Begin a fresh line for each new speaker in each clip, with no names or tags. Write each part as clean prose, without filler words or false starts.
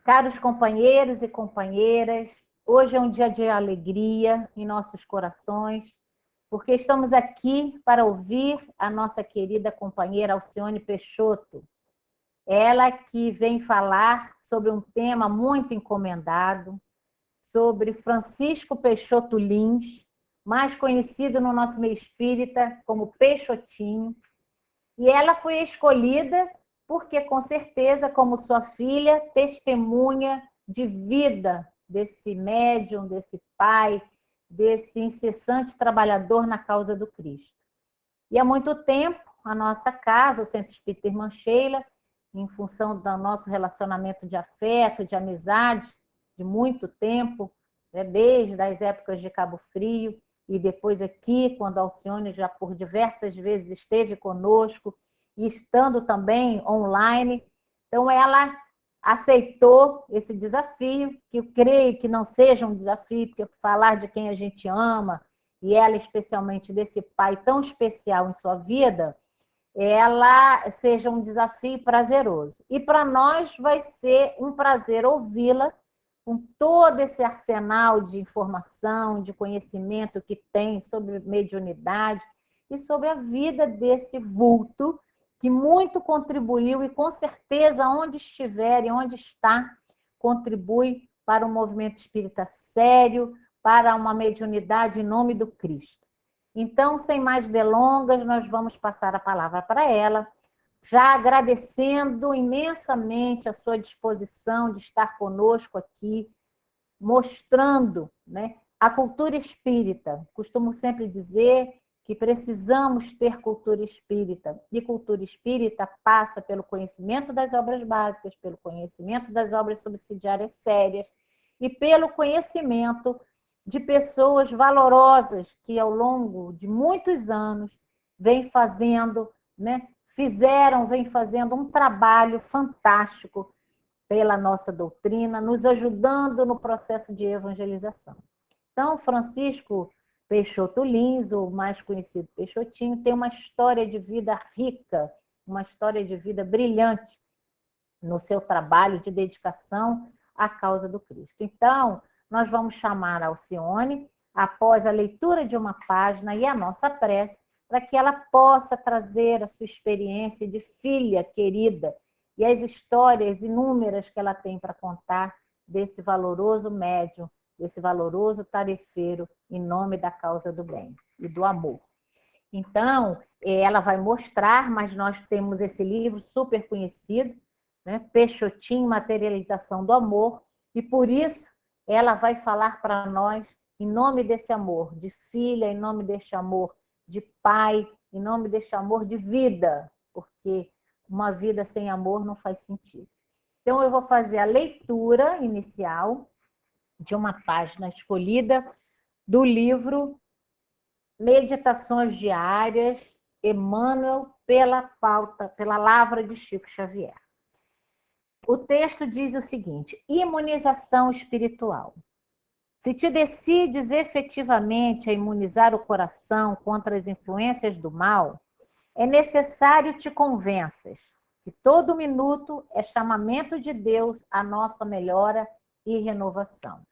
Caros companheiros e companheiras, hoje é um dia de alegria em nossos corações, porque estamos aqui para ouvir a nossa querida companheira Alcione Peixoto. Ela que vem falar sobre um tema muito encomendado, sobre Francisco Peixoto Lins, mais conhecido no nosso meio espírita como Peixotinho. E ela foi escolhida porque, com certeza, como sua filha, testemunha de vida desse médium, desse pai, desse incessante trabalhador na causa do Cristo. E há muito tempo, a nossa casa, o Centro Espírita Irmã Sheila, em função do nosso relacionamento de afeto, de amizade, de muito tempo, desde as épocas de Cabo Frio, e depois aqui, quando a Alcione já por diversas vezes esteve conosco, e estando também online. Então, ela aceitou esse desafio, que eu creio que não seja um desafio, porque falar de quem a gente ama, e ela especialmente desse pai tão especial em sua vida, ela seja um desafio prazeroso. E para nós vai ser um prazer ouvi-la com todo esse arsenal de informação, de conhecimento que tem sobre mediunidade e sobre a vida desse vulto que muito contribuiu e com certeza onde estiver e onde está, contribui para um movimento espírita sério, para uma mediunidade em nome do Cristo. Então, sem mais delongas, nós vamos passar a palavra para ela, já agradecendo imensamente a sua disposição de estar conosco aqui, mostrando, né, a cultura espírita. Costumo sempre dizer que precisamos ter cultura espírita, e cultura espírita passa pelo conhecimento das obras básicas, pelo conhecimento das obras subsidiárias sérias e pelo conhecimento de pessoas valorosas que, ao longo de muitos anos, vêm fazendo um trabalho fantástico pela nossa doutrina, nos ajudando no processo de evangelização. Então, Francisco Peixoto Lins, o mais conhecido Peixotinho, tem uma história de vida rica, uma história de vida brilhante no seu trabalho de dedicação à causa do Cristo. Então, nós vamos chamar a Alcione, após a leitura de uma página e a nossa prece, para que ela possa trazer a sua experiência de filha querida e as histórias inúmeras que ela tem para contar desse valoroso médium, desse valoroso tarefeiro em nome da causa do bem e do amor. Então, ela vai mostrar, mas nós temos esse livro super conhecido, né? Peixotinho, Materialização do Amor, e por isso ela vai falar para nós em nome desse amor, de filha, em nome deste amor, de pai, em nome deste amor de vida, porque uma vida sem amor não faz sentido. Então, eu vou fazer a leitura inicial de uma página escolhida do livro Meditações Diárias, Emmanuel, pela Lavra de Chico Xavier. O texto diz o seguinte: imunização espiritual. Se te decides efetivamente a imunizar o coração contra as influências do mal, é necessário te convenças que todo minuto é chamamento de Deus à nossa melhora e renovação.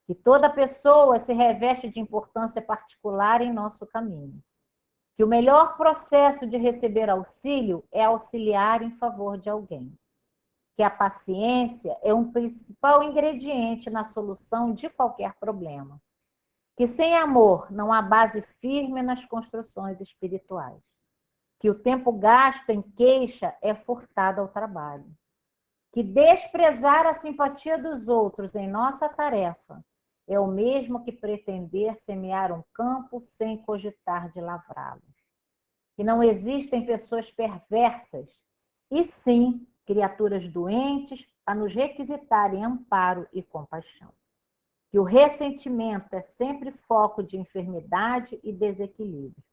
Que toda pessoa se reveste de importância particular em nosso caminho. Que o melhor processo de receber auxílio é auxiliar em favor de alguém. Que a paciência é um principal ingrediente na solução de qualquer problema. Que sem amor não há base firme nas construções espirituais. Que o tempo gasto em queixa é furtado ao trabalho. Que desprezar a simpatia dos outros em nossa tarefa é o mesmo que pretender semear um campo sem cogitar de lavrá-lo. Que não existem pessoas perversas, e sim criaturas doentes a nos requisitarem amparo e compaixão. Que o ressentimento é sempre foco de enfermidade e desequilíbrio.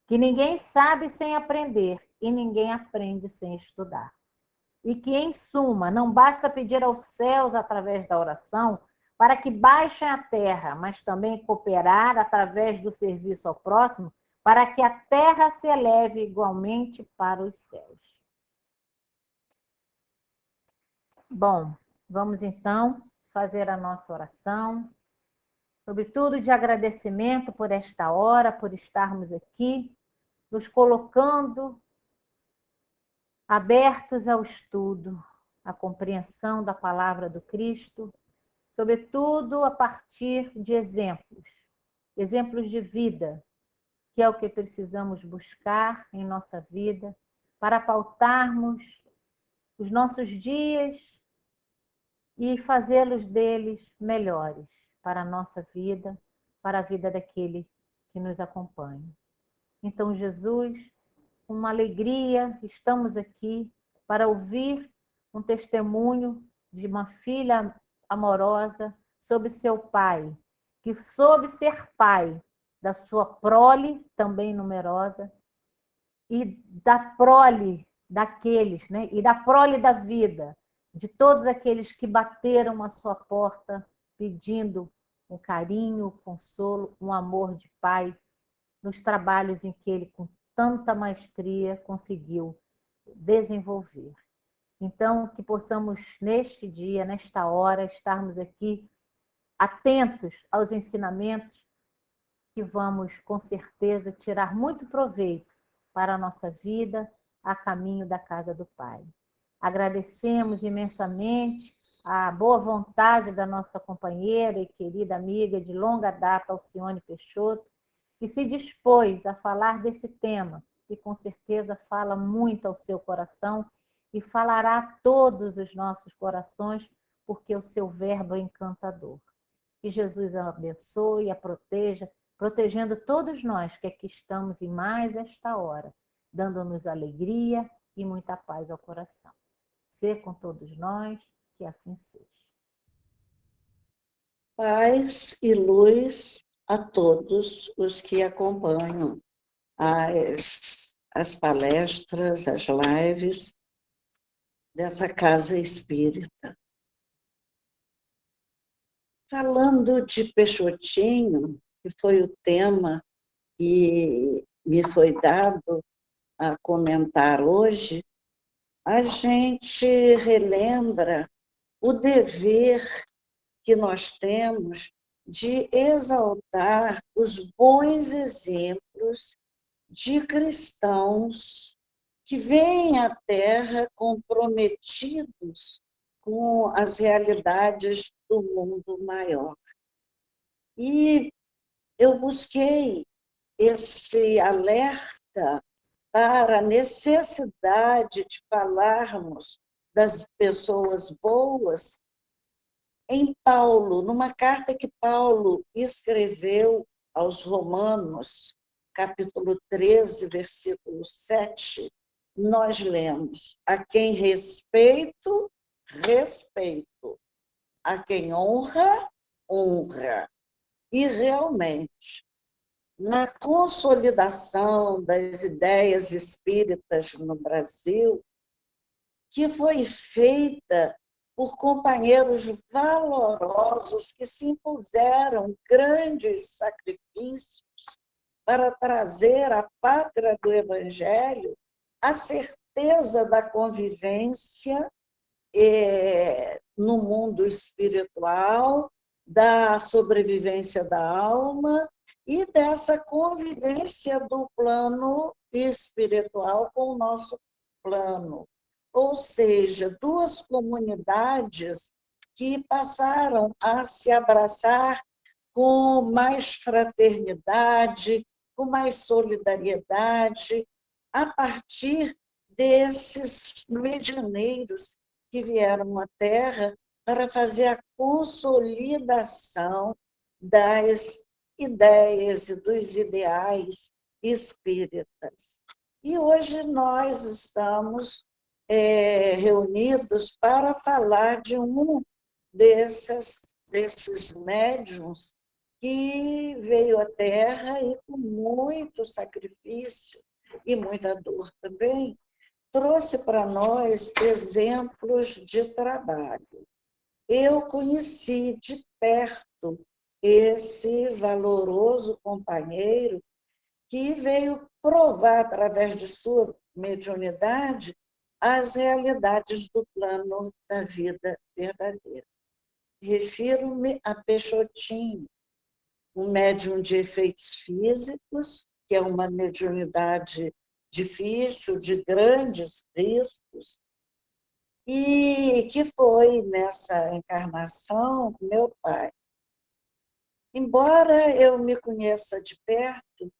Que ninguém sabe sem aprender e ninguém aprende sem estudar. E que, em suma, não basta pedir aos céus através da oração para que baixem a terra, mas também cooperar através do serviço ao próximo para que a terra se eleve igualmente para os céus. Bom, Vamos então fazer a nossa oração, sobretudo de agradecimento por esta hora, por estarmos aqui, nos colocando abertos ao estudo, à compreensão da palavra do Cristo, sobretudo a partir de exemplos de vida, que é o que precisamos buscar em nossa vida para pautarmos os nossos dias e fazê-los deles melhores para a nossa vida, para a vida daquele que nos acompanha. Então, Jesus, com uma alegria, estamos aqui para ouvir um testemunho de uma filha amorosa sobre seu pai, que soube ser pai da sua prole, também numerosa, e da prole daqueles, né? E da prole da vida, de todos aqueles que bateram a sua porta pedindo um carinho, um consolo, um amor de pai, nos trabalhos em que ele, com tanta maestria, conseguiu desenvolver. Então, que possamos, neste dia, nesta hora, estarmos aqui atentos aos ensinamentos que vamos, com certeza, tirar muito proveito para a nossa vida a caminho da casa do Pai. Agradecemos imensamente a boa vontade da nossa companheira e querida amiga de longa data, Alcione Peixoto, que se dispôs a falar desse tema, que com certeza fala muito ao seu coração e falará a todos os nossos corações, porque o seu verbo é encantador. Que Jesus a abençoe e a proteja, protegendo todos nós que aqui estamos em mais esta hora, dando-nos alegria e muita paz ao coração. Ser com todos nós, que assim seja.
Paz e luz a todos os que acompanham as palestras, as lives dessa casa espírita. Falando de Peixotinho, que foi o tema que me foi dado a comentar hoje, a gente relembra o dever que nós temos de exaltar os bons exemplos de cristãos que vêm à Terra comprometidos com as realidades do mundo maior. E eu busquei esse alerta para a necessidade de falarmos das pessoas boas em Paulo, numa carta que Paulo escreveu aos Romanos, capítulo 13, versículo 7, nós lemos: a quem respeito, respeito. A quem honra, honra. E realmente, na consolidação das ideias espíritas no Brasil, que foi feita por companheiros valorosos que se impuseram grandes sacrifícios para trazer à pátria do Evangelho a certeza da convivência no mundo espiritual, da sobrevivência da alma e dessa convivência do plano espiritual com o nosso plano. Ou seja, duas comunidades que passaram a se abraçar com mais fraternidade, com mais solidariedade, a partir desses medianeiros que vieram à Terra para fazer a consolidação das ideias e dos ideais espíritas. E hoje nós estamos reunidos para falar de um desses médiuns que veio à Terra e com muito sacrifício e muita dor também, trouxe para nós exemplos de trabalho. Eu conheci de perto esse valoroso companheiro que veio provar, através de sua mediunidade, as realidades do plano da vida verdadeira. Refiro-me a Peixotinho, um médium de efeitos físicos, que é uma mediunidade difícil, de grandes riscos, e que foi, nessa encarnação, meu pai. Embora eu me conheça de perto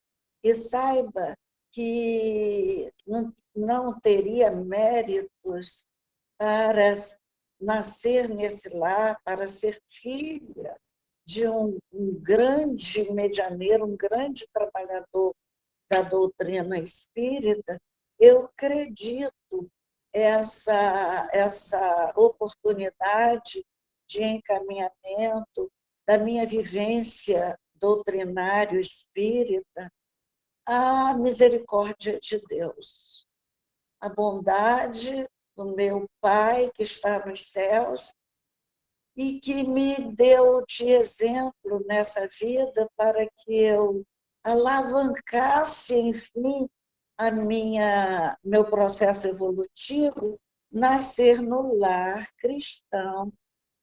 e saiba que não teria méritos para nascer nesse lar, para ser filha de um grande medianeiro, um grande trabalhador da doutrina espírita, eu acredito essa oportunidade de encaminhamento da minha vivência doutrinário espírita à misericórdia de Deus, a bondade do meu Pai que está nos céus e que me deu de exemplo nessa vida para que eu alavancasse, enfim, meu processo evolutivo, nascer no lar cristão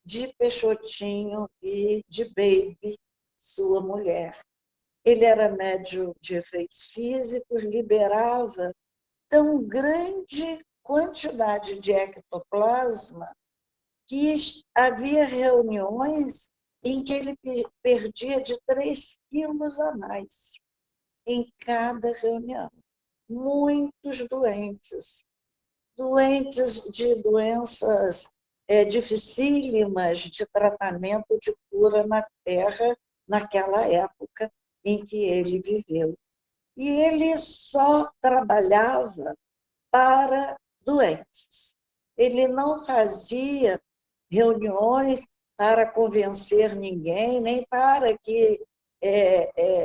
de Peixotinho e de Baby, sua mulher. Ele era médium de efeitos físicos, liberava tão grande quantidade de ectoplasma que havia reuniões em que ele perdia de 3 quilos a mais em cada reunião. Muitos doentes de doenças dificílimas de tratamento, de cura na Terra, naquela época em que ele viveu. E ele só trabalhava para doentes. Ele não fazia reuniões para convencer ninguém, nem para que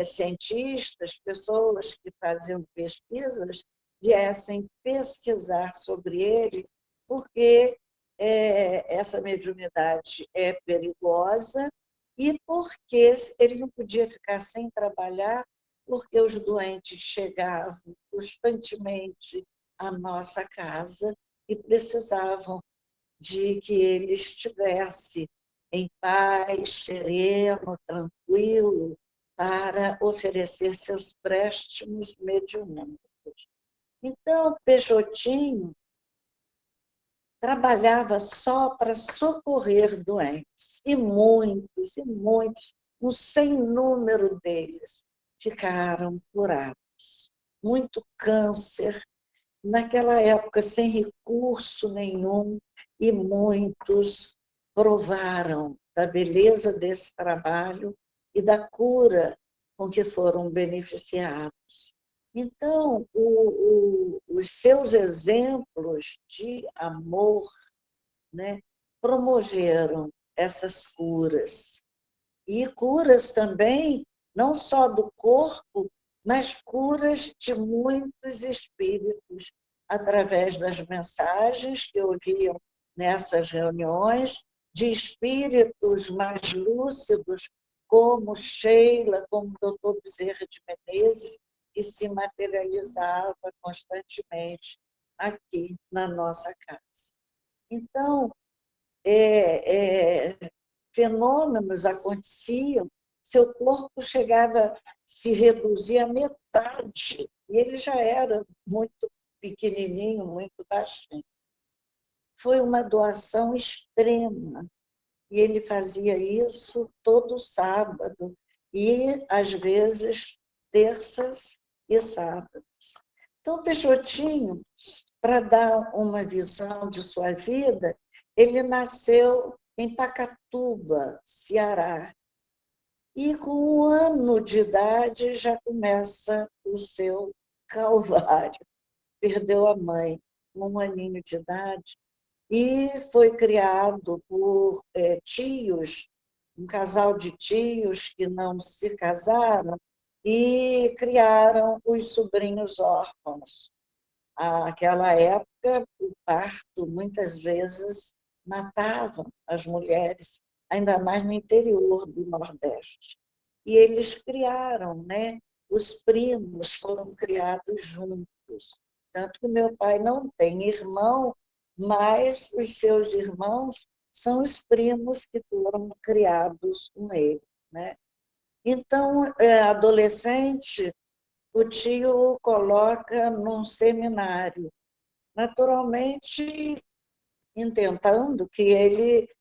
cientistas, pessoas que faziam pesquisas, viessem pesquisar sobre ele, porque essa mediunidade é perigosa e porque ele não podia ficar sem trabalhar, porque os doentes chegavam constantemente à nossa casa e precisavam de que ele estivesse em paz, sereno, tranquilo, para oferecer seus préstimos mediúnicos. Então, Peixotinho trabalhava só para socorrer doentes, e muitos, um sem número deles ficaram curados. Muito câncer, naquela época sem recurso nenhum, e muitos provaram da beleza desse trabalho e da cura com que foram beneficiados. Então, os seus exemplos de amor, né, promoveram essas curas. E curas também, não só do corpo, mas curas de muitos espíritos, através das mensagens que ouviam nessas reuniões, de espíritos mais lúcidos, como Sheila, como o Dr. Bezerra de Menezes, que se materializava constantemente aqui na nossa casa. Então, fenômenos aconteciam, seu corpo chegava a se reduzir à metade, e ele já era muito pequenininho, muito baixinho. Foi uma doação extrema, e ele fazia isso todo sábado, e às vezes terças e sábados. Então, Peixotinho, para dar uma visão de sua vida, ele nasceu em Pacatuba, Ceará. E com 1 ano de idade já começa o seu calvário. Perdeu a mãe com 1 aninho de idade e foi criado por tios, um casal de tios que não se casaram e criaram os sobrinhos órfãos. Naquela época, o parto, muitas vezes, matava as mulheres, ainda mais no interior do Nordeste. E eles criaram, né? Os primos foram criados juntos, Tanto que meu pai não tem irmão, mas os seus irmãos são os primos que foram criados com ele, né? Então, adolescente, o tio o coloca num seminário, naturalmente intentando que ele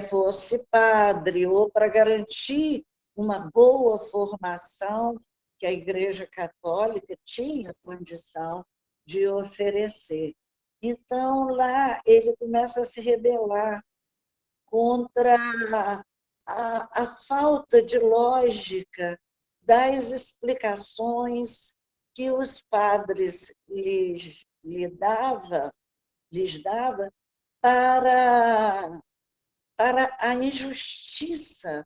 fosse padre, ou para garantir uma boa formação que a Igreja Católica tinha condição de oferecer. Então, lá ele começa a se rebelar contra a falta de lógica das explicações que os padres lhes dava para a injustiça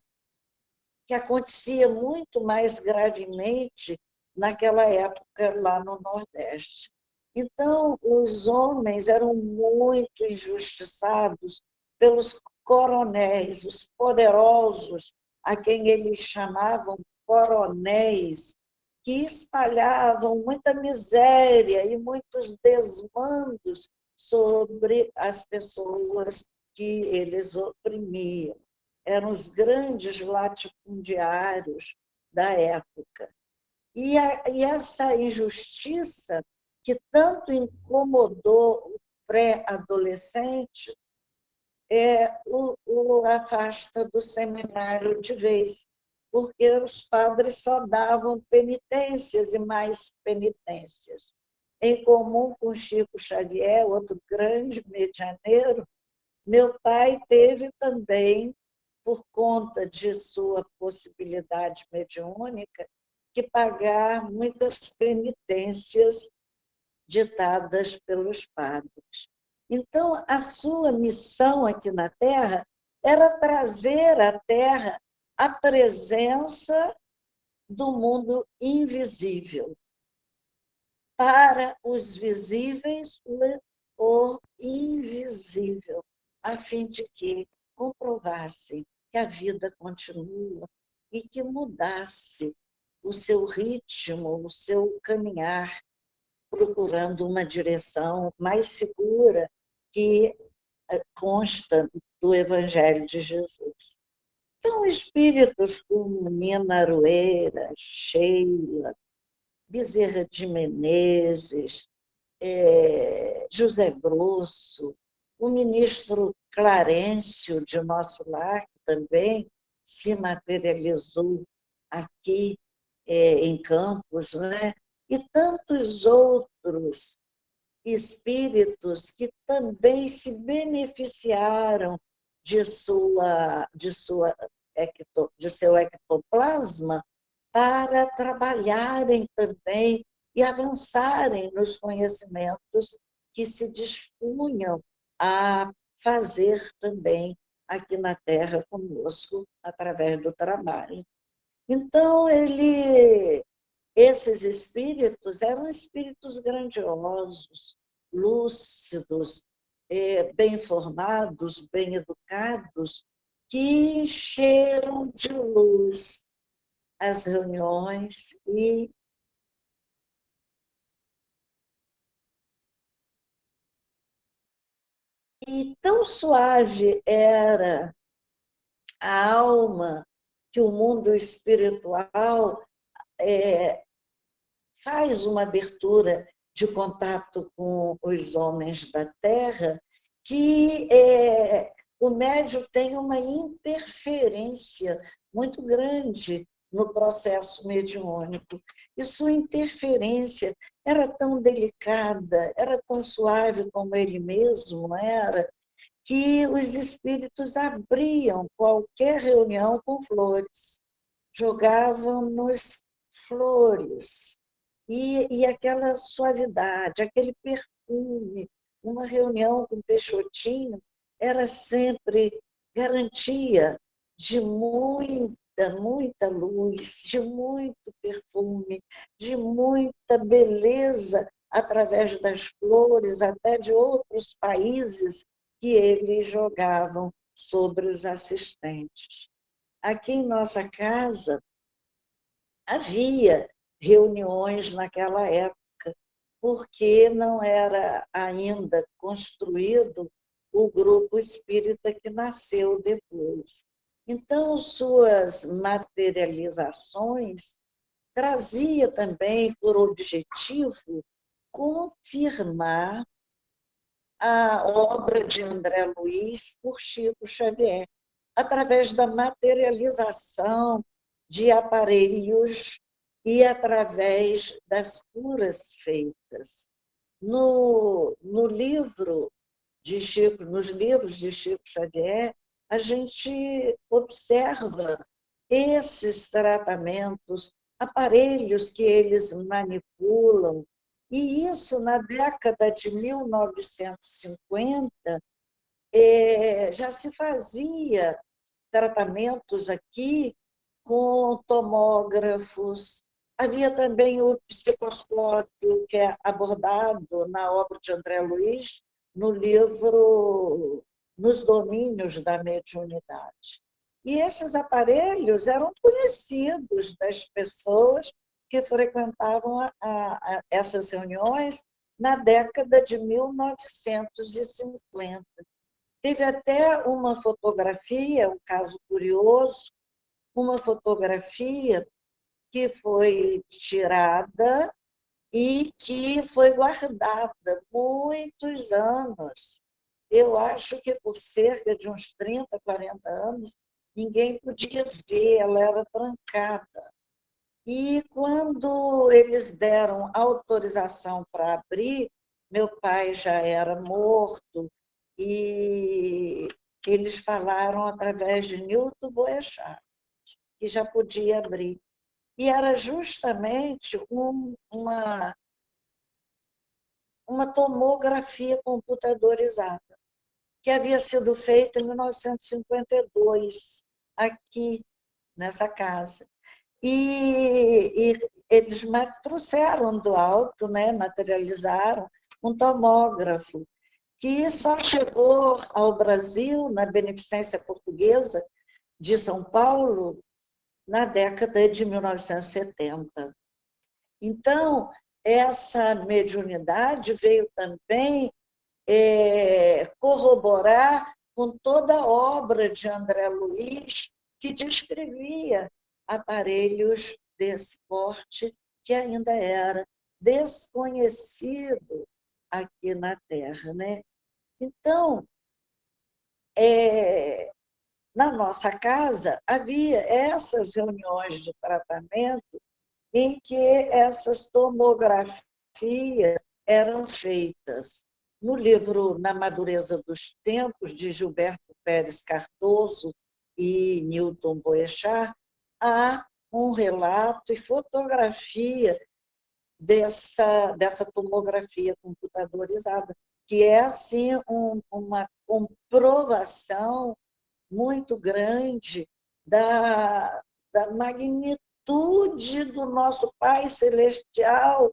que acontecia muito mais gravemente naquela época lá no Nordeste. Então, os homens eram muito injustiçados pelos coronéis, os poderosos, a quem eles chamavam coronéis, que espalhavam muita miséria e muitos desmandos sobre as pessoas que eles oprimiam. Eram os grandes latifundiários da época. E essa injustiça que tanto incomodou o pré-adolescente o afasta do seminário de vez, porque os padres só davam penitências e mais penitências. Em comum com Chico Xavier, outro grande medianeiro, meu pai teve também, por conta de sua possibilidade mediúnica, que pagar muitas penitências ditadas pelos padres. Então, a sua missão aqui na Terra era trazer à Terra a presença do mundo invisível. Para os visíveis, o invisível, a fim de que comprovassem que a vida continua e que mudasse o seu ritmo, o seu caminhar, procurando uma direção mais segura que consta do Evangelho de Jesus. Então, espíritos como Nina Aroeira, Sheila, Bezerra de Menezes, José Grosso, o ministro Clarencio de Nosso Lar, que também se materializou aqui em Campos, né? E tantos outros espíritos que também se beneficiaram de seu ectoplasma para trabalharem também e avançarem nos conhecimentos que se dispunham a fazer também aqui na Terra conosco, através do trabalho. Então, esses espíritos eram espíritos grandiosos, lúcidos, bem formados, bem educados, que encheram de luz as reuniões e tão suave era a alma que o mundo espiritual faz uma abertura de contato com os homens da Terra, que o médium tem uma interferência muito grande no processo mediúnico. E sua interferência era tão delicada, era tão suave como ele mesmo era, que os espíritos abriam qualquer reunião com flores, jogavam-nos flores, e aquela suavidade, aquele perfume, uma reunião com Peixotinho era sempre garantia de muita luz, de muito perfume, de muita beleza através das flores, até de outros países que eles jogavam sobre os assistentes. Aqui em nossa casa havia reuniões naquela época porque não era ainda construído o grupo espírita que nasceu depois. Então, suas materializações trazia também por objetivo confirmar a obra de André Luiz por Chico Xavier, através da materialização de aparelhos e através das curas feitas. No livro de Chico, nos livros de Chico Xavier, a gente observa esses tratamentos, aparelhos que eles manipulam, e isso na década de 1950 já se fazia tratamentos aqui com tomógrafos. Havia também o psicoscópio, que é abordado na obra de André Luiz, no livro Nos Domínios da Mediunidade. E esses aparelhos eram conhecidos das pessoas que frequentavam essas reuniões na década de 1950. Teve até uma fotografia, um caso curioso, uma fotografia que foi tirada e que foi guardada muitos anos. Eu acho que por cerca de uns 30, 40 anos, ninguém podia ver, ela era trancada. E quando eles deram autorização para abrir, meu pai já era morto, e eles falaram através de Newton Boechat, que já podia abrir. E era justamente uma tomografia computadorizada, que havia sido feita em 1952, aqui nessa casa. E eles trouxeram do alto, né, materializaram um tomógrafo, que só chegou ao Brasil, na Beneficência Portuguesa de São Paulo, na década de 1970. Então, essa mediunidade veio também corroborar com toda a obra de André Luiz, que descrevia aparelhos desse porte que ainda era desconhecido aqui na Terra, né? Então, na nossa casa, havia essas reuniões de tratamento em que essas tomografias eram feitas. No livro Na Madureza dos Tempos, de Gilberto Pérez Cardoso e Newton Boechat, há um relato e fotografia dessa tomografia computadorizada, que é, assim, uma comprovação muito grande da magnitude do nosso Pai Celestial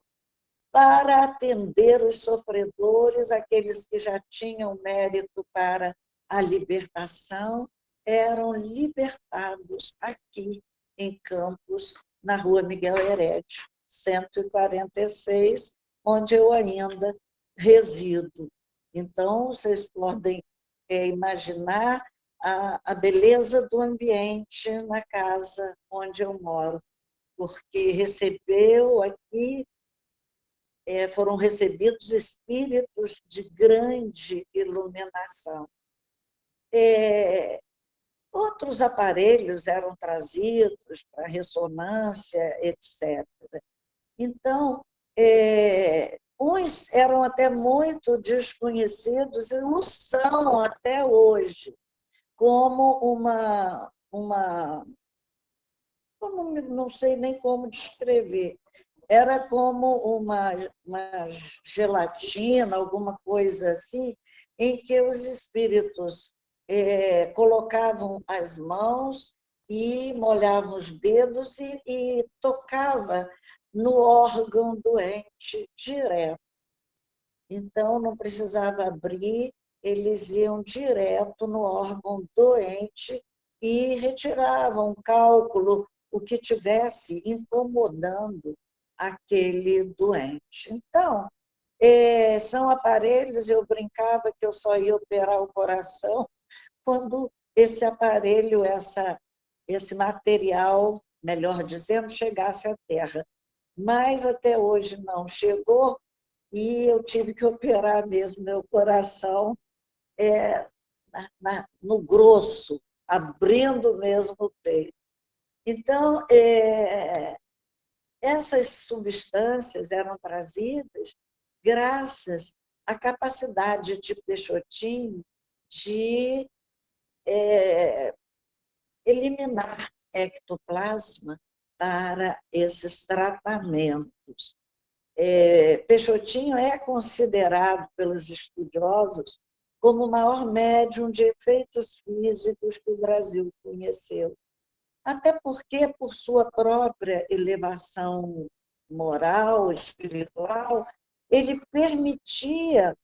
para atender os sofredores, aqueles que já tinham mérito para a libertação, eram libertados aqui em Campos, na Rua Miguel Herédio, 146, onde eu ainda resido. Então, vocês podem imaginar a beleza do ambiente na casa onde eu moro, porque recebeu aqui, foram recebidos espíritos de grande iluminação. Outros aparelhos eram trazidos para ressonância, etc. Então, uns eram até muito desconhecidos, e o são até hoje, como como, não sei nem como descrever, era como uma gelatina, alguma coisa assim, em que os espíritos colocavam as mãos e molhavam os dedos e tocava no órgão doente direto. Então, não precisava abrir, eles iam direto no órgão doente e retiravam cálculo, o que tivesse incomodando aquele doente. Então, são aparelhos, eu brincava que eu só ia operar o coração quando esse aparelho, esse material, melhor dizendo, chegasse à Terra. Mas até hoje não chegou e eu tive que operar mesmo meu coração no grosso, abrindo mesmo o peito. Então, essas substâncias eram trazidas graças à capacidade de Peixotinho de eliminar ectoplasma para esses tratamentos. Peixotinho é considerado pelos estudiosos como o maior médium de efeitos físicos que o Brasil conheceu. Até porque, por sua própria elevação moral, espiritual, ele permitia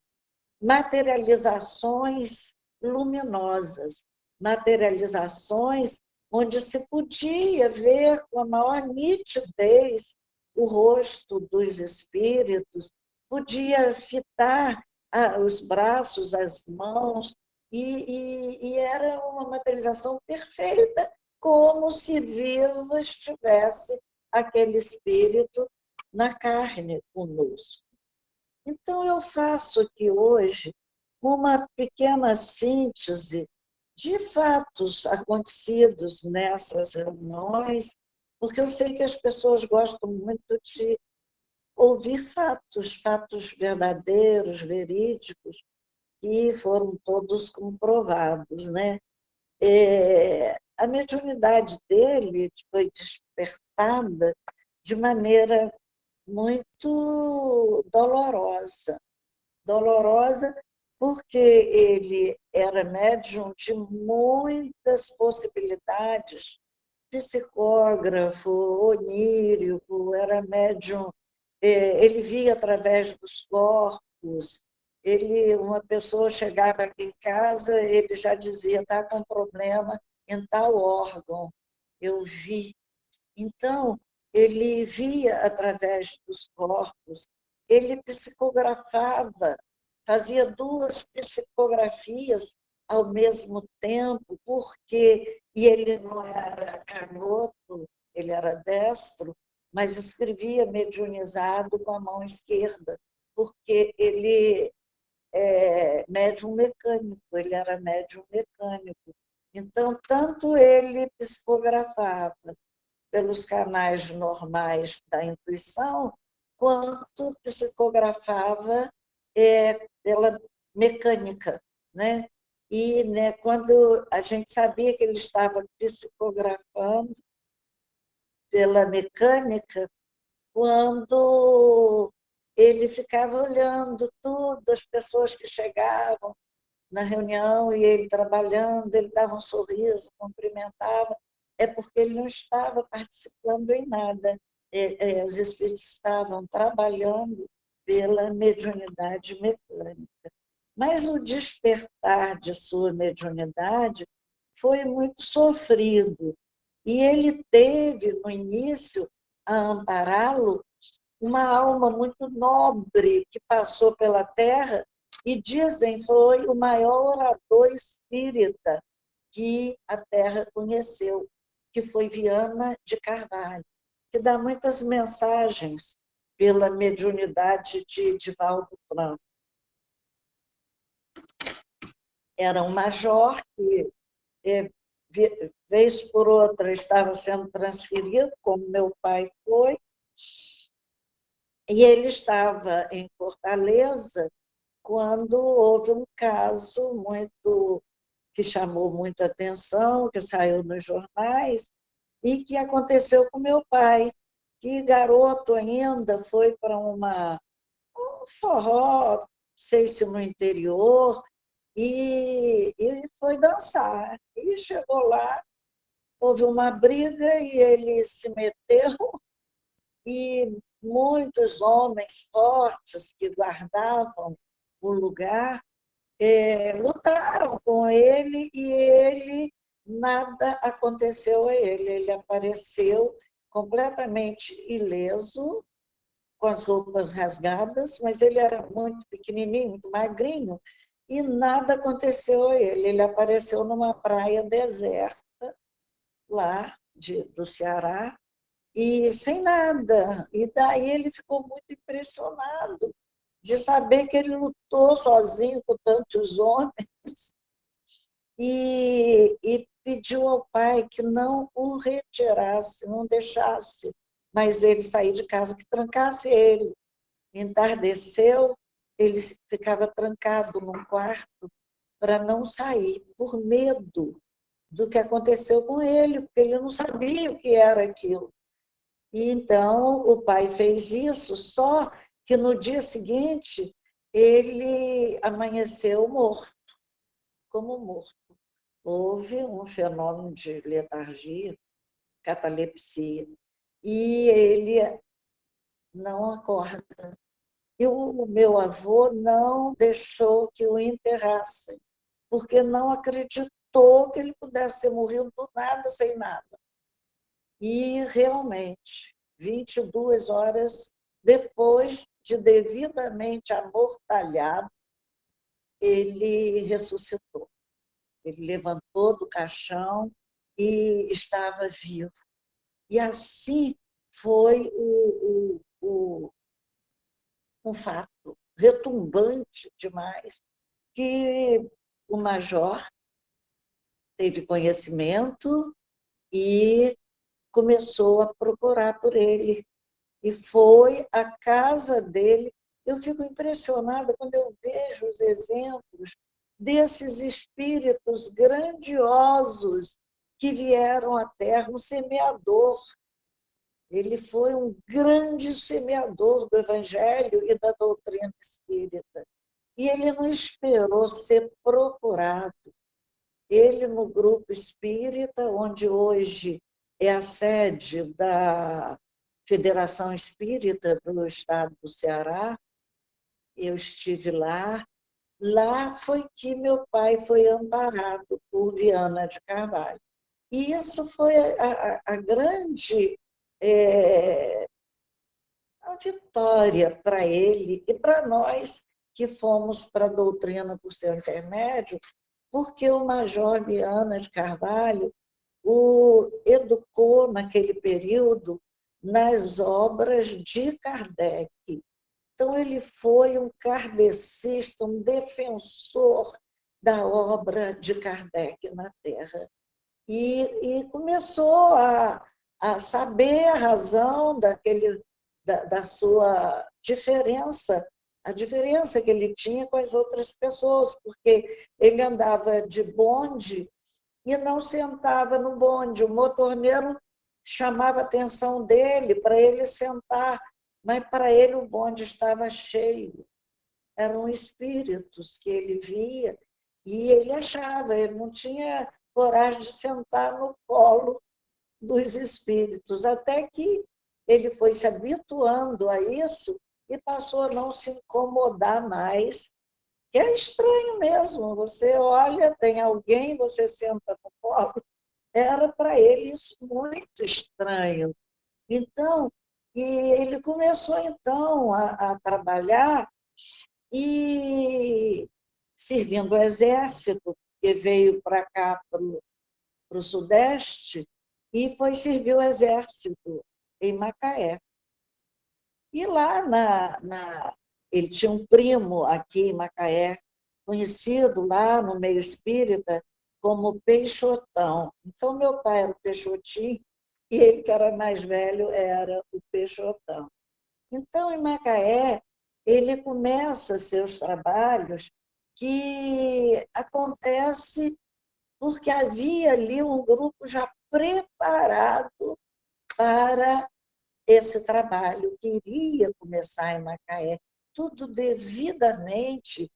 materializações luminosas, materializações onde se podia ver com a maior nitidez o rosto dos espíritos, podia fitar os braços, as mãos, e era uma materialização perfeita, como se vivo estivesse aquele espírito na carne conosco. Então, eu faço aqui hoje uma pequena síntese de fatos acontecidos nessas reuniões, porque eu sei que as pessoas gostam muito de ouvir fatos verdadeiros, verídicos, e foram todos comprovados, né? A mediunidade dele foi despertada de maneira muito dolorosa. Dolorosa porque ele era médium de muitas possibilidades, psicógrafo, onírico, era médium, ele via através dos corpos, uma pessoa chegava aqui em casa, ele já dizia, está com problema em tal órgão, eu vi. Então, ele via através dos corpos, ele psicografava, fazia 2 psicografias ao mesmo tempo, e ele não era canhoto, ele era destro, mas escrevia mediunizado com a mão esquerda, porque ele médium mecânico, ele era médium mecânico. Então, tanto ele psicografava pelos canais normais da intuição, quanto psicografava pela mecânica, né? E né, quando a gente sabia que ele estava psicografando pela mecânica, quando ele ficava olhando tudo, as pessoas que chegavam na reunião e ele trabalhando, ele dava um sorriso, cumprimentava, é porque ele não estava participando em nada. Os espíritos estavam trabalhando pela mediunidade mecânica. Mas o despertar de sua mediunidade foi muito sofrido. E ele teve, no início, a ampará-lo, uma alma muito nobre que passou pela Terra e dizem foi o maior orador espírita que a Terra conheceu, que foi Viana de Carvalho, que dá muitas mensagens pela mediunidade de Divaldo Franco. Era um major que, vez por outra, estava sendo transferido, como meu pai foi, e ele estava em Fortaleza quando houve um caso que chamou muita atenção, que saiu nos jornais, e que aconteceu com meu pai, que garoto ainda foi para um forró, não sei se no interior, e foi dançar. E chegou lá, houve uma briga e ele se meteu, e muitos homens fortes que guardavam o lugar lutaram com ele e ele, nada aconteceu a ele. Ele apareceu completamente ileso, com as roupas rasgadas, mas ele era muito pequenininho, muito magrinho, e nada aconteceu a ele. Ele apareceu numa praia deserta, lá do Ceará, e sem nada. E daí ele ficou muito impressionado de saber que ele lutou sozinho com tantos homens e pediu ao pai que não o retirasse, não deixasse mais ele sair de casa, que trancasse ele. Entardeceu, ele ficava trancado num quarto para não sair, por medo do que aconteceu com ele, porque ele não sabia o que era aquilo. E então o pai fez isso, só que no dia seguinte ele amanheceu morto, como morto. Houve um fenômeno de letargia, catalepsia, e ele não acorda. E o meu avô não deixou que o enterrassem, porque não acreditou que ele pudesse ter morrido do nada, sem nada. E, realmente, 22 horas depois de devidamente amortalhado, ele ressuscitou. Ele levantou do caixão e estava vivo. E assim foi um fato retumbante demais, que o major teve conhecimento e começou a procurar por ele. E foi à casa dele. Eu fico impressionada quando eu vejo os exemplos desses espíritos grandiosos que vieram à Terra, um semeador. Ele foi um grande semeador do Evangelho e da doutrina espírita. E ele não esperou ser procurado. Ele, no grupo espírita, onde hoje é a sede da Federação Espírita do Estado do Ceará, eu estive lá. Lá foi que meu pai foi amparado por Viana de Carvalho. E isso foi a grande a vitória para ele e para nós que fomos para a doutrina por seu intermédio, porque o Major Viana de Carvalho o educou naquele período nas obras de Kardec. Então, ele foi um kardecista, um defensor da obra de Kardec na Terra. E começou a saber a razão da sua diferença, a diferença que ele tinha com as outras pessoas, porque ele andava de bonde e não sentava no bonde. O motorneiro chamava a atenção dele para ele sentar, mas para ele o bonde estava cheio. Eram espíritos que ele via e ele achava, ele não tinha coragem de sentar no colo dos espíritos, até que ele foi se habituando a isso e passou a não se incomodar mais. Que é estranho mesmo, você olha, tem alguém, você senta no colo. Era para ele isso muito estranho. Então, e ele começou então a trabalhar e servindo o exército, que veio para cá, para o Sudeste, e foi servir o exército em Macaé. E lá ele tinha um primo aqui em Macaé, conhecido lá no meio espírita como Peixotão. Então, meu pai era o Peixotinho e ele, que era mais velho, era o Peixotão. Então, em Macaé, ele começa seus trabalhos que acontece porque havia ali um grupo já preparado para esse trabalho que iria começar em Macaé, tudo devidamente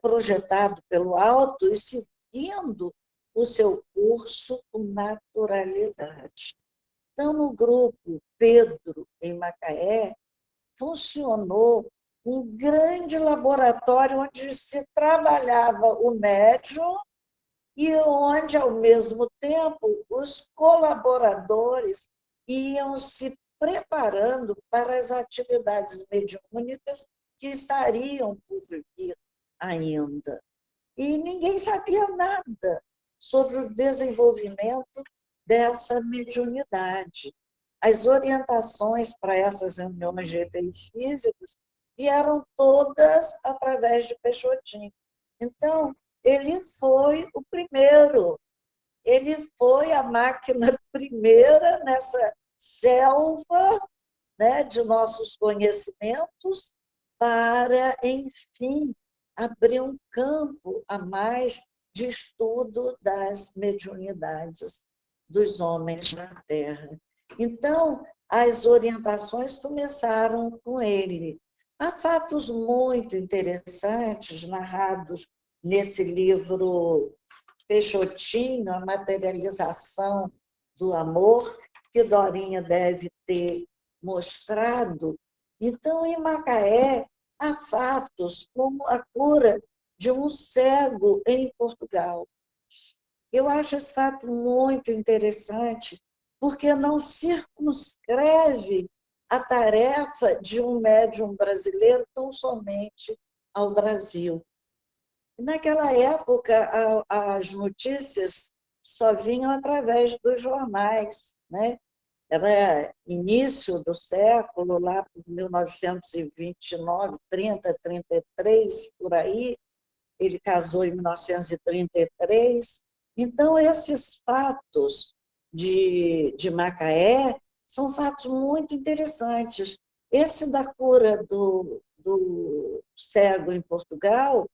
projetado pelo alto e seguindo o seu curso com naturalidade. Então, no grupo Pedro, em Macaé, funcionou um grande laboratório onde se trabalhava o médium e onde, ao mesmo tempo, os colaboradores iam se preparando para as atividades mediúnicas que estariam por vir ainda. E ninguém sabia nada sobre o desenvolvimento dessa mediunidade. As orientações para essas reuniões de efeitos físicos vieram todas através de Peixotinho. Então, ele foi o primeiro, ele foi a máquina primeira nessa selva, né, de nossos conhecimentos para, enfim, abrir um campo a mais de estudo das mediunidades dos homens na Terra. Então, as orientações começaram com ele. Há fatos muito interessantes narrados nesse livro Peixotinho, A Materialização do Amor, que Dorinha deve ter mostrado. Então, em Macaé, há fatos como a cura de um cego em Portugal. Eu acho esse fato muito interessante, porque não circunscreve a tarefa de um médium brasileiro tão somente ao Brasil. Naquela época, as notícias só vinham através dos jornais, né? Era início do século, lá por 1929, 30, 33, por aí. Ele casou em 1933. Então, esses fatos de Macaé são fatos muito interessantes. Esse da cura do cego em Portugal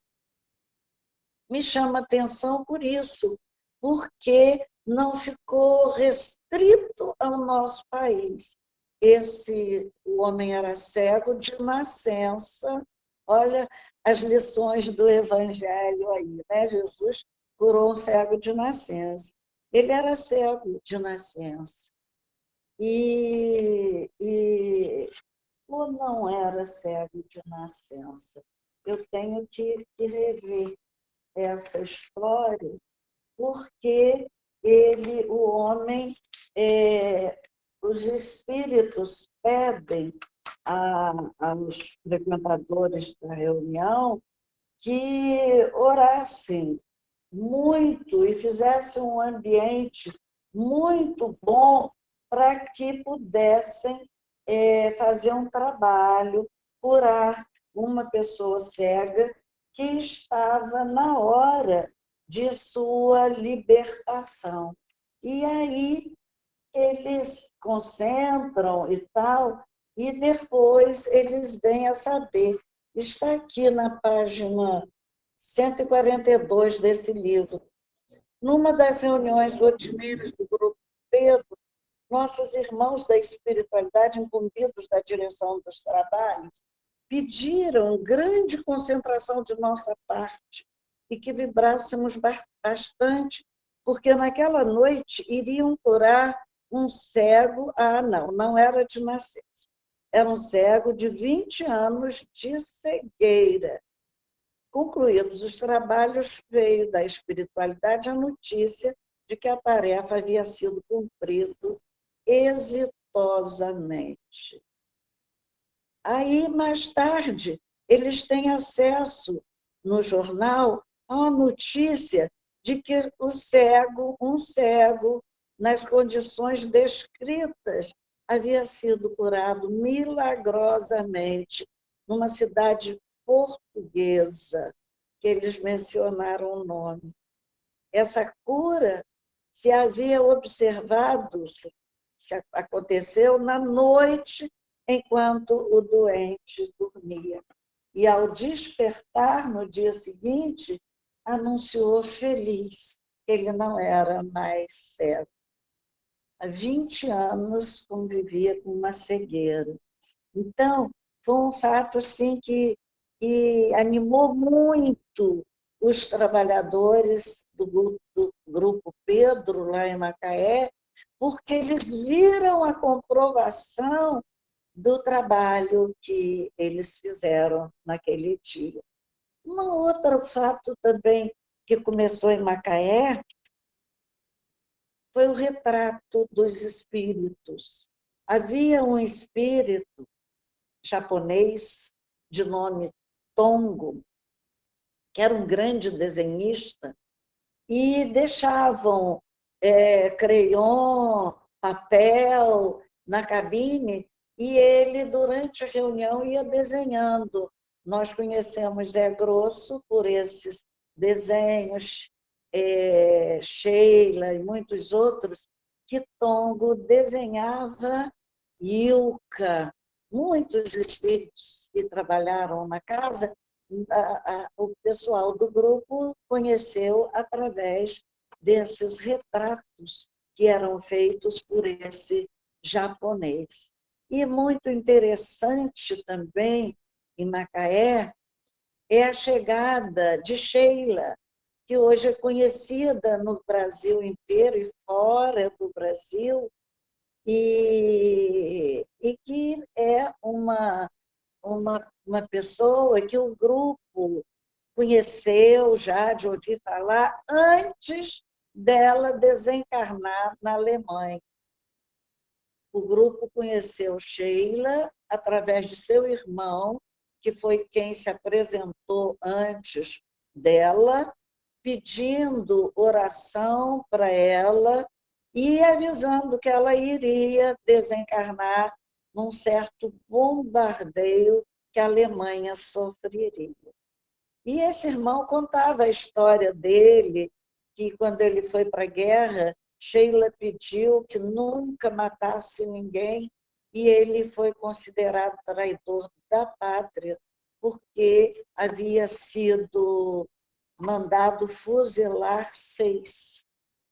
me chama atenção por isso, porque não ficou restrito ao nosso país. O homem era cego de nascença. Olha as lições do Evangelho aí, né? Jesus curou um cego de nascença. Ele era cego de nascença. Ou não era cego de nascença? Eu tenho que rever essa história, porque o homem, os espíritos pedem aos frequentadores da reunião que orassem muito e fizessem um ambiente muito bom para que pudessem fazer um trabalho, curar uma pessoa cega que estava na hora de sua libertação. E aí eles concentram e tal, e depois eles vêm a saber. Está aqui na página 142 desse livro. Numa das reuniões rotineiras do Grupo Pedro, nossos irmãos da espiritualidade, incumbidos da direção dos trabalhos, pediram grande concentração de nossa parte e que vibrássemos bastante, porque naquela noite iriam curar um cego, não era de nascença, era um cego de 20 anos de cegueira. Concluídos os trabalhos, veio da espiritualidade a notícia de que a tarefa havia sido cumprida exitosamente. Aí, mais tarde, eles têm acesso no jornal a uma notícia de que um cego, nas condições descritas, havia sido curado milagrosamente numa cidade portuguesa, que eles mencionaram o nome. Essa cura se havia observado, se aconteceu na noite, enquanto o doente dormia. E, ao despertar no dia seguinte, anunciou feliz que ele não era mais cego. Há 20 anos convivia com uma cegueira. Então, foi um fato assim, que animou muito os trabalhadores do Grupo Pedro, lá em Macaé, porque eles viram a comprovação do trabalho que eles fizeram naquele dia. Um outro fato também que começou em Macaé foi o retrato dos espíritos. Havia um espírito japonês de nome Tongo, que era um grande desenhista, e deixavam crayon, papel na cabine, e ele, durante a reunião, ia desenhando. Nós conhecemos Zé Grosso por esses desenhos, Sheila e muitos outros, que Tongo desenhava. Ilka, muitos espíritos que trabalharam na casa, o pessoal do grupo conheceu através desses retratos que eram feitos por esse japonês. E muito interessante também, em Macaé, é a chegada de Sheila, que hoje é conhecida no Brasil inteiro e fora do Brasil, e que é uma pessoa que o grupo conheceu já, de ouvir falar, antes dela desencarnar na Alemanha. O grupo conheceu Sheila através de seu irmão, que foi quem se apresentou antes dela, pedindo oração para ela e avisando que ela iria desencarnar num certo bombardeio que a Alemanha sofreria. E esse irmão contava a história dele, que quando ele foi para a guerra, Sheila pediu que nunca matasse ninguém, e ele foi considerado traidor da pátria, porque havia sido mandado fuzilar 6.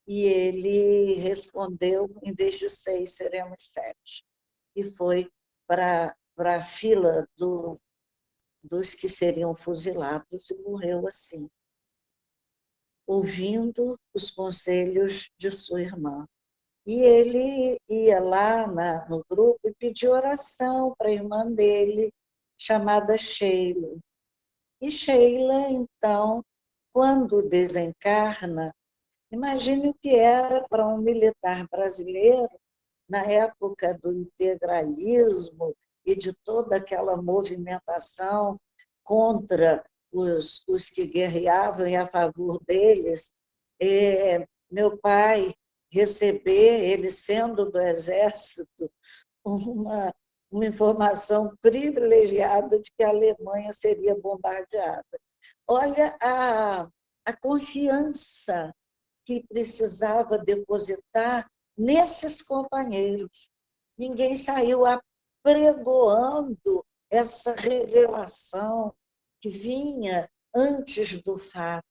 E ele respondeu, em vez de 6, seremos 7. E foi para a fila dos que seriam fuzilados e morreu assim, ouvindo os conselhos de sua irmã. E ele ia lá no grupo e pedia oração para a irmã dele, chamada Sheila. E Sheila, então, quando desencarna, imagine o que era para um militar brasileiro, na época do integralismo e de toda aquela movimentação contra os que guerreavam e a favor deles. Meu pai receber, ele sendo do Exército, uma informação privilegiada de que a Alemanha seria bombardeada. Olha a confiança que precisava depositar nesses companheiros. Ninguém saiu apregoando essa revelação que vinha antes do fato.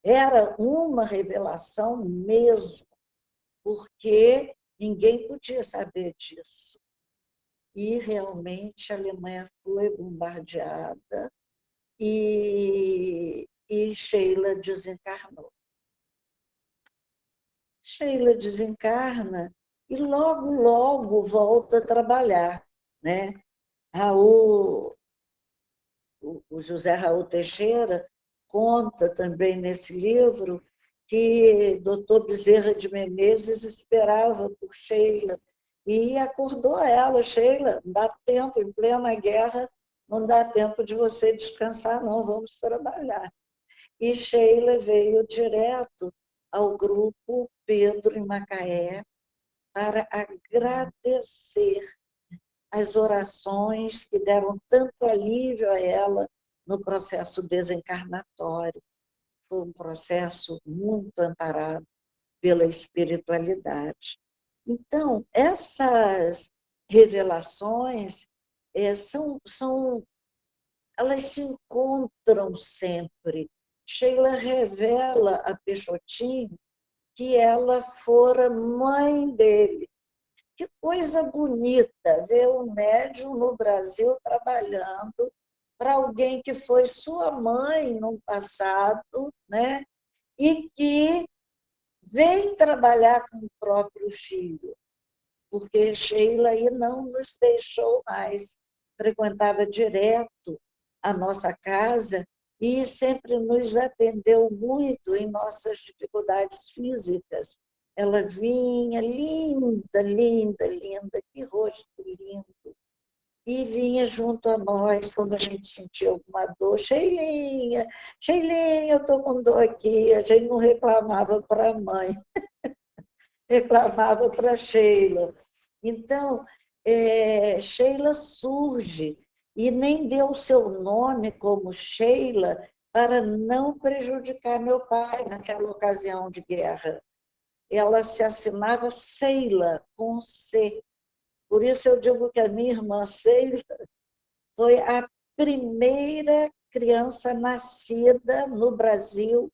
Era uma revelação mesmo, porque ninguém podia saber disso. E realmente a Alemanha foi bombardeada e Sheila desencarnou. Sheila desencarna e logo, logo volta a trabalhar, né? O José Raul Teixeira conta também nesse livro que Dr. Bezerra de Menezes esperava por Sheila e acordou ela: Sheila, não dá tempo, em plena guerra, não dá tempo de você descansar, não, vamos trabalhar. E Sheila veio direto ao grupo Pedro em Macaé para agradecer as orações que deram tanto alívio a ela no processo desencarnatório. Foi um processo muito amparado pela espiritualidade. Então, essas revelações elas se encontram sempre. Sheila revela a Peixotinho que ela fora mãe dele. Que coisa bonita ver um médium no Brasil trabalhando para alguém que foi sua mãe no passado, né? E que vem trabalhar com o próprio filho, porque Sheila aí não nos deixou mais, frequentava direto a nossa casa e sempre nos atendeu muito em nossas dificuldades físicas. ela vinha linda, linda, linda, que rosto lindo. E vinha junto a nós quando a gente sentia alguma dor. Sheilinha, Sheilinha, eu estou com dor aqui. A gente não reclamava para a mãe, reclamava para a Sheila. Então, Sheila surge e nem deu o seu nome como Sheila para não prejudicar meu pai naquela ocasião de guerra. Ela se assinava Sheila, com C. Por isso eu digo que a minha irmã Sheila foi a primeira criança nascida no Brasil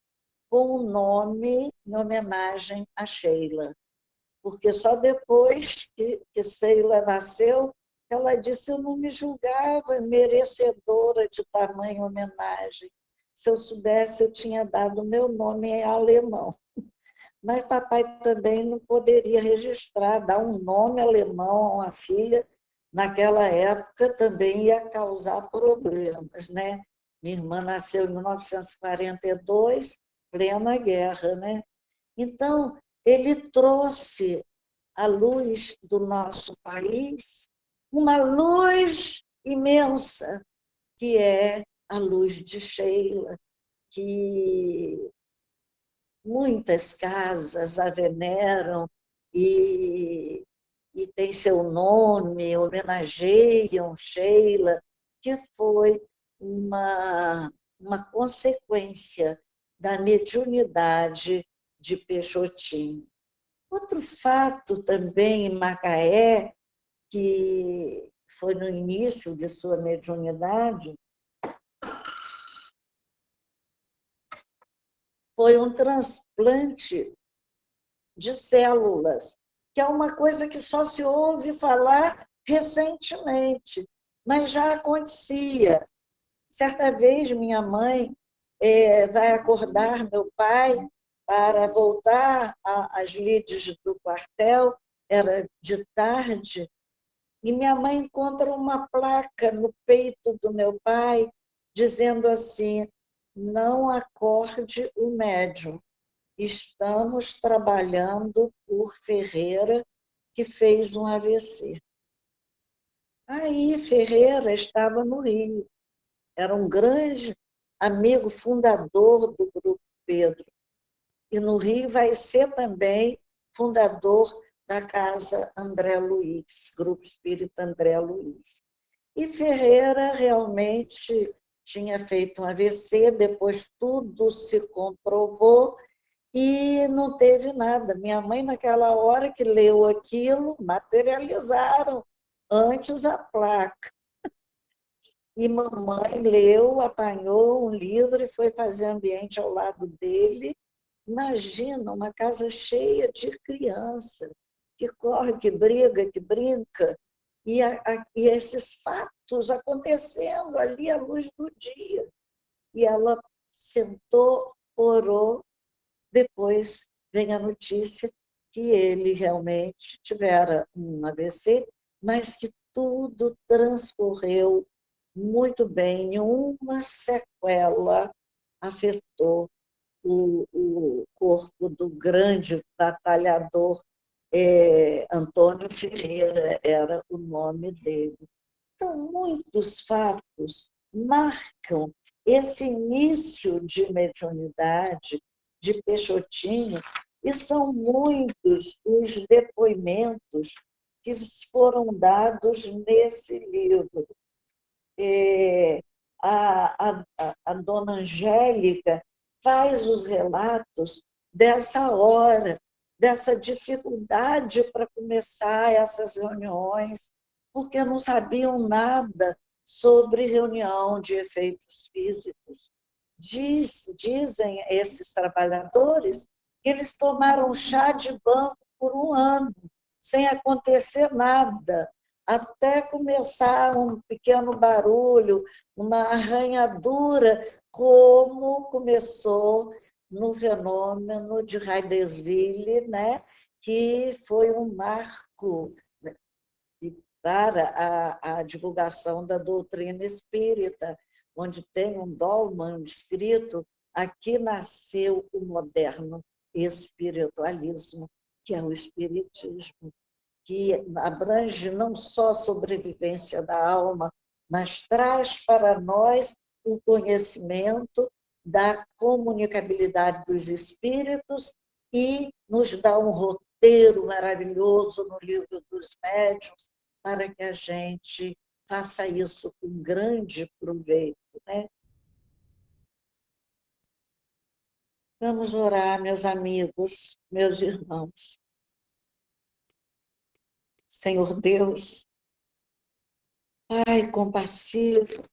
com o nome em homenagem a Sheila. Porque só depois que Sheila nasceu, ela disse: eu não me julgava merecedora de tamanha homenagem. Se eu soubesse, eu tinha dado o meu nome em alemão. Mas papai também não poderia registrar, dar um nome alemão a uma filha, naquela época também ia causar problemas, né? Minha irmã nasceu em 1942, plena guerra, né? Então, ele trouxe à luz do nosso país uma luz imensa, que é a luz de Sheila, que muitas casas a veneram e tem seu nome, homenageiam Sheila, que foi uma consequência da mediunidade de Peixotinho. Outro fato também em Macaé, que foi no início de sua mediunidade, foi um transplante de células, que é uma coisa que só se ouve falar recentemente, mas já acontecia. Certa vez, minha mãe vai acordar meu pai para voltar às lides do quartel, era de tarde, e minha mãe encontra uma placa no peito do meu pai, dizendo assim: não acorde o médium. Estamos trabalhando por Ferreira, que fez um AVC. Aí Ferreira estava no Rio, era um grande amigo fundador do Grupo Pedro. E no Rio vai ser também fundador da Casa André Luiz, Grupo Espírita André Luiz. E Ferreira realmente tinha feito um AVC, depois tudo se comprovou, e não teve nada. Minha mãe, naquela hora que leu aquilo, materializaram antes a placa. E mamãe leu, apanhou um livro e foi fazer ambiente ao lado dele. Imagina uma casa cheia de criança, que corre, que briga, que brinca, e esses fatos acontecendo ali à luz do dia. E ela sentou, orou. Depois vem a notícia que ele realmente tivera um AVC, mas que tudo transcorreu muito bem. Nenhuma sequela afetou o corpo do grande batalhador Antônio Ferreira, era o nome dele. Então, muitos fatos marcam esse início de mediunidade de Peixotinho, e são muitos os depoimentos que foram dados nesse livro. A dona Angélica faz os relatos dessa hora, dessa dificuldade para começar essas reuniões, porque não sabiam nada sobre reunião de efeitos físicos. Dizem esses trabalhadores que eles tomaram chá de banco por um ano, sem acontecer nada, até começar um pequeno barulho, uma arranhadura, como começou no fenômeno de Heidesville, né? Que foi um marco para a divulgação da doutrina espírita, onde tem um dolman escrito: aqui nasceu o moderno espiritualismo. que é o Espiritismo, que abrange não só a sobrevivência da alma, mas traz para nós o conhecimento da comunicabilidade dos espíritos e nos dá um roteiro maravilhoso no Livro dos Médiuns para que a gente faça isso com grande proveito, né? Vamos orar, meus amigos, meus irmãos. Senhor Deus, Pai compassivo,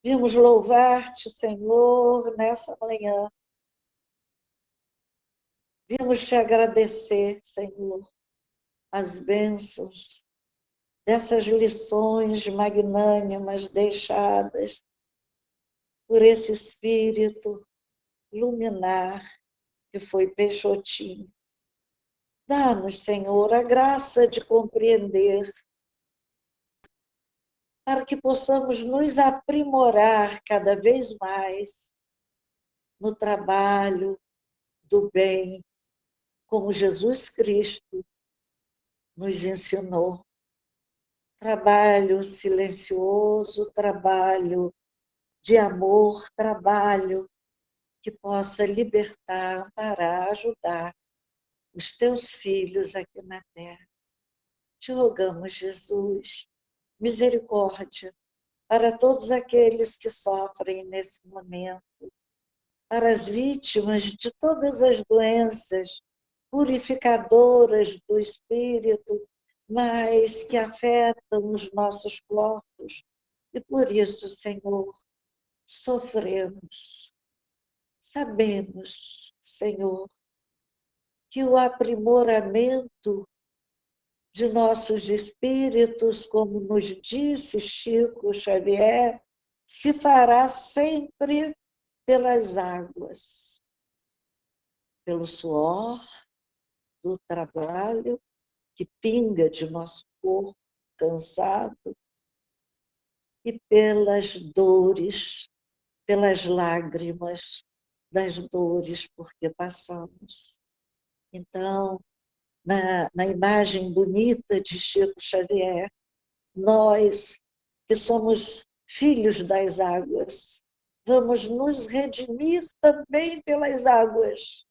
vimos louvar-te, Senhor, nessa manhã. Vimos te agradecer, Senhor, as bênçãos dessas lições magnânimas deixadas por esse Espírito luminar que foi Peixotinho. Dá-nos, Senhor, a graça de compreender para que possamos nos aprimorar cada vez mais no trabalho do bem, como Jesus Cristo nos ensinou. Trabalho silencioso, trabalho de amor, trabalho que possa libertar, amparar, ajudar os teus filhos aqui na terra. Te rogamos, Jesus, misericórdia para todos aqueles que sofrem nesse momento, para as vítimas de todas as doenças purificadoras do espírito, mas que afetam os nossos corpos. E por isso, Senhor, sofremos. Sabemos, Senhor, que o aprimoramento de nossos espíritos, como nos disse Chico Xavier, se fará sempre pelas águas, pelo suor do trabalho que pinga de nosso corpo cansado e pelas dores, pelas lágrimas das dores porque passamos. Então, na imagem bonita de Chico Xavier, nós que somos filhos das águas, vamos nos redimir também pelas águas.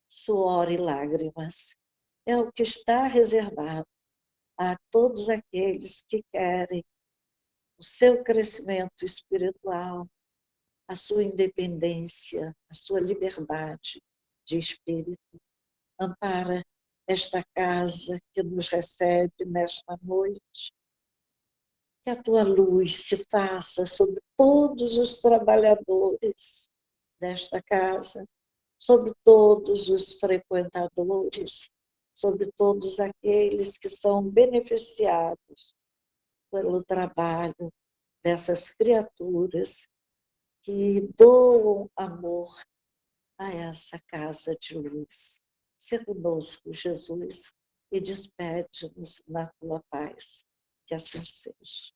Suor e lágrimas é o que está reservado a todos aqueles que querem o seu crescimento espiritual, a sua independência, a sua liberdade de espírito. Ampara esta casa que nos recebe nesta noite. Que a tua luz se faça sobre todos os trabalhadores desta casa, sobre todos os frequentadores, sobre todos aqueles que são beneficiados pelo trabalho dessas criaturas que doam amor a essa casa de luz. Se conosco, Jesus, e despede-nos na tua paz. Que assim seja.